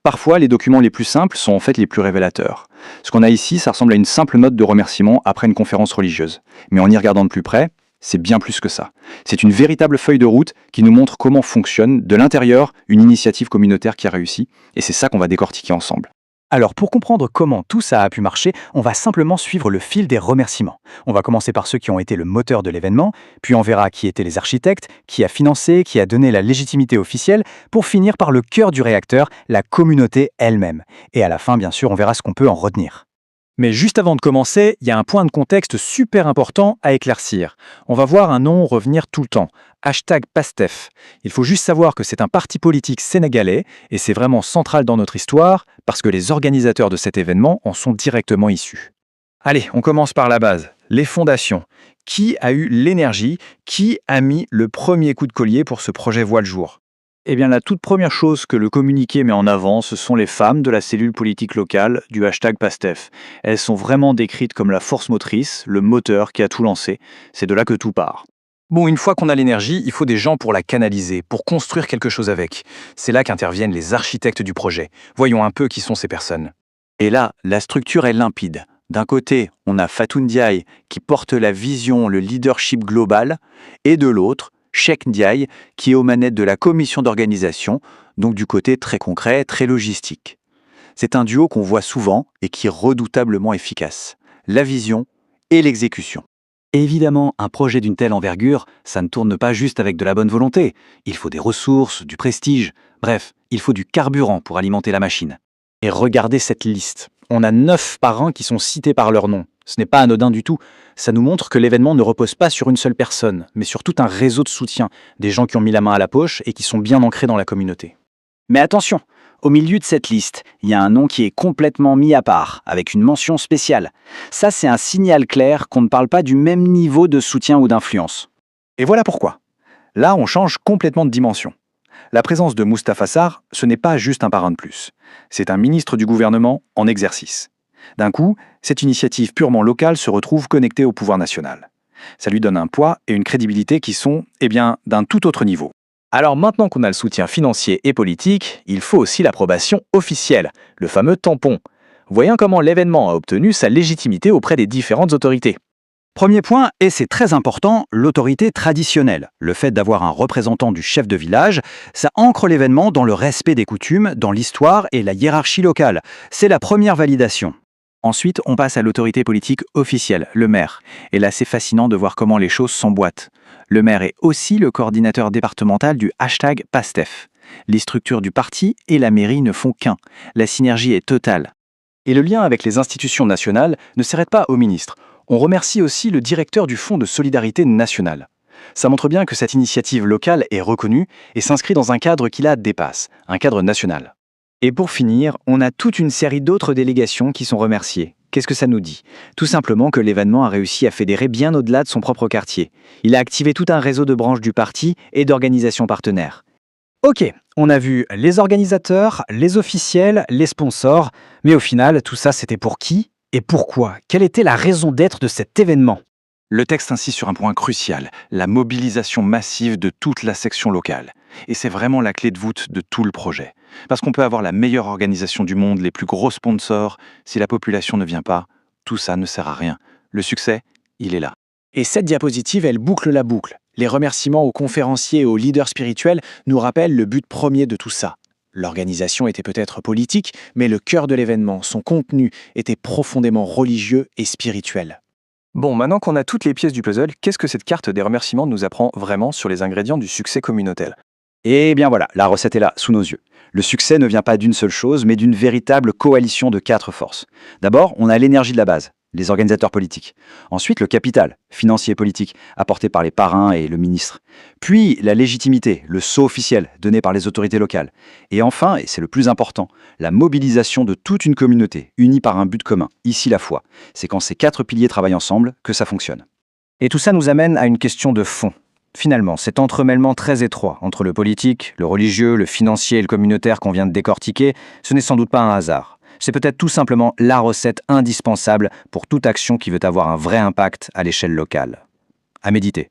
Parfois, les documents les plus simples sont en fait les plus révélateurs. Ce qu'on a ici, ça ressemble à une simple note de remerciement après une conférence religieuse. Mais en y regardant de plus près, c'est bien plus que ça. C'est une véritable feuille de route qui nous montre comment fonctionne, de l'intérieur, une initiative communautaire qui a réussi. Et c'est ça qu'on va décortiquer ensemble. Alors pour comprendre comment tout ça a pu marcher, on va simplement suivre le fil des remerciements. On va commencer par ceux qui ont été le moteur de l'événement, puis on verra qui étaient les architectes, qui a financé, qui a donné la légitimité officielle, pour finir par le cœur du réacteur, la communauté elle-même. Et à la fin, bien sûr, on verra ce qu'on peut en retenir. Mais juste avant de commencer, il y a un point de contexte super important à éclaircir. On va voir un nom revenir tout le temps, #PASTEF. Il faut juste savoir que c'est un parti politique sénégalais et c'est vraiment central dans notre histoire parce que les organisateurs de cet événement en sont directement issus. Allez, on commence par la base, les fondations. Qui a eu l'énergie, qui a mis le premier coup de collier pour ce projet voit le jour? Eh bien, la toute première chose que le communiqué met en avant, ce sont les femmes de la cellule politique locale du #PASTEF. Elles sont vraiment décrites comme la force motrice, le moteur qui a tout lancé. C'est de là que tout part. Bon, une fois qu'on a l'énergie, il faut des gens pour la canaliser, pour construire quelque chose avec. C'est là qu'interviennent les architectes du projet. Voyons un peu qui sont ces personnes. Et là, la structure est limpide. D'un côté, on a Fatou Ndiaye qui porte la vision, le leadership global, et de l'autre, Cheikh Ndiaye qui est aux manettes de la commission d'organisation, donc du côté très concret, très logistique. C'est un duo qu'on voit souvent et qui est redoutablement efficace. La vision et l'exécution. Évidemment, un projet d'une telle envergure, ça ne tourne pas juste avec de la bonne volonté. Il faut des ressources, du prestige, bref, il faut du carburant pour alimenter la machine. Et regardez cette liste. On a 9 parrains qui sont cités par leur nom. Ce n'est pas anodin du tout. Ça nous montre que l'événement ne repose pas sur une seule personne, mais sur tout un réseau de soutien, des gens qui ont mis la main à la poche et qui sont bien ancrés dans la communauté. Mais attention, au milieu de cette liste, il y a un nom qui est complètement mis à part, avec une mention spéciale. Ça, c'est un signal clair qu'on ne parle pas du même niveau de soutien ou d'influence. Et voilà pourquoi. Là, on change complètement de dimension. La présence de Moustapha Sarr, ce n'est pas juste un parrain de plus. C'est un ministre du gouvernement en exercice. D'un coup, cette initiative purement locale se retrouve connectée au pouvoir national. Ça lui donne un poids et une crédibilité qui sont, d'un tout autre niveau. Alors maintenant qu'on a le soutien financier et politique, il faut aussi l'approbation officielle, le fameux tampon. Voyons comment l'événement a obtenu sa légitimité auprès des différentes autorités. Premier point, et c'est très important, l'autorité traditionnelle. Le fait d'avoir un représentant du chef de village, ça ancre l'événement dans le respect des coutumes, dans l'histoire et la hiérarchie locale. C'est la première validation. Ensuite, on passe à l'autorité politique officielle, le maire. Et là, c'est fascinant de voir comment les choses s'emboîtent. Le maire est aussi le coordinateur départemental du #PASTEF. Les structures du parti et la mairie ne font qu'un. La synergie est totale. Et le lien avec les institutions nationales ne s'arrête pas au ministre. On remercie aussi le directeur du Fonds de solidarité nationale. Ça montre bien que cette initiative locale est reconnue et s'inscrit dans un cadre qui la dépasse, un cadre national. Et pour finir, on a toute une série d'autres délégations qui sont remerciées. Qu'est-ce que ça nous dit? Tout simplement que l'événement a réussi à fédérer bien au-delà de son propre quartier. Il a activé tout un réseau de branches du parti et d'organisations partenaires. Ok, on a vu les organisateurs, les officiels, les sponsors, mais au final, tout ça c'était pour qui et pourquoi? Quelle était la raison d'être de cet événement? Le texte insiste sur un point crucial, la mobilisation massive de toute la section locale. Et c'est vraiment la clé de voûte de tout le projet. Parce qu'on peut avoir la meilleure organisation du monde, les plus gros sponsors, si la population ne vient pas, tout ça ne sert à rien. Le succès, il est là. Et cette diapositive, elle boucle la boucle. Les remerciements aux conférenciers et aux leaders spirituels nous rappellent le but premier de tout ça. L'organisation était peut-être politique, mais le cœur de l'événement, son contenu, était profondément religieux et spirituel. Bon, maintenant qu'on a toutes les pièces du puzzle, qu'est-ce que cette carte des remerciements nous apprend vraiment sur les ingrédients du succès communautaire? Et bien voilà, la recette est là, sous nos yeux. Le succès ne vient pas d'une seule chose, mais d'une véritable coalition de 4 forces. D'abord, on a l'énergie de la base, les organisateurs politiques. Ensuite, le capital, financier et politique, apporté par les parrains et le ministre. Puis, la légitimité, le sceau officiel, donné par les autorités locales. Et enfin, et c'est le plus important, la mobilisation de toute une communauté, unie par un but commun, ici la foi. C'est quand ces 4 piliers travaillent ensemble que ça fonctionne. Et tout ça nous amène à une question de fond. Finalement, cet entremêlement très étroit entre le politique, le religieux, le financier et le communautaire qu'on vient de décortiquer, ce n'est sans doute pas un hasard. C'est peut-être tout simplement la recette indispensable pour toute action qui veut avoir un vrai impact à l'échelle locale. À méditer.